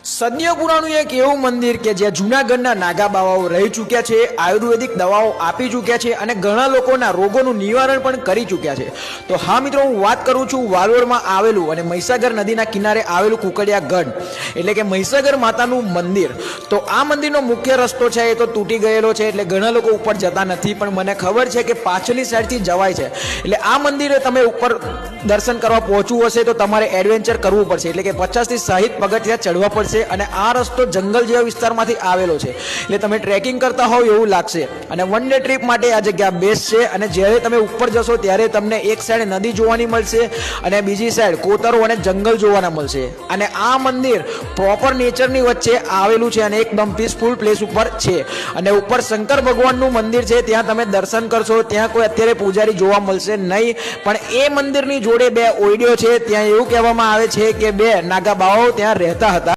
સદીઓ પુરાણું એક એવું મંદિર કે જ્યાં જૂનાગઢના નાગા બાવાઓ રહી ચૂક્યા છે, આયુર્વેદિક દવાઓ આપી ચૂક્યા છે અને ઘણા લોકોના રોગોનું નિવારણ પણ કરી ચૂક્યા છે. તો હા મિત્રો, હું વાત કરું છું વાલોડમાં આવેલું અને મહીસાગર નદીના કિનારે આવેલું કુકડિયા ગઢ એટલે કે મહીસાગર માતાનું મંદિર. તો આ મંદિરનો મુખ્ય રસ્તો છે એ તો તૂટી ગયેલો છે, એટલે ઘણા લોકો ઉપર જતા નથી, પણ મને ખબર છે કે પાછળની સાઈડથી જવાય છે. એટલે આ મંદિરે તમે ઉપર દર્શન કરવા પહોંચવું હશે તો તમારે એડવેન્ચર કરવું પડશે, એટલે કે 50 થી 60 પગથિયાં ચડવા પડશે. અને આ રસ્તો જંગલ જેવા વિસ્તારમાંથી આવેલો છે, એટલે તમે ટ્રેકિંગ કરતા હોવ એવું લાગશે. અને વન ડે ટ્રીપ માટે આ જગ્યા બેસ્ટ છે. અને જ્યારે તમે ઉપર જશો ત્યારે તમને એક સાઈડ નદી જોવાની મળશે અને બીજી સાઈડ કોતરો અને જંગલ જોવાના મળશે. અને આ મંદિર પ્રોપર નેચરની વચ્ચે આવેલું છે અને એકદમ પીસફુલ પ્લેસ ઉપર છે. અને ઉપર શંકર ભગવાનનું મંદિર છે, ત્યાં તમે દર્શન કરશો. ત્યાં કોઈ અત્યારે પૂજારી જોવા મળશે નહીં, પણ એ મંદિરની જોડે બે ઓયડીઓ છે. ત્યાં એવું કહેવામાં આવે છે કે બે નાગા બાવાઓ ત્યાં રહેતા હતા.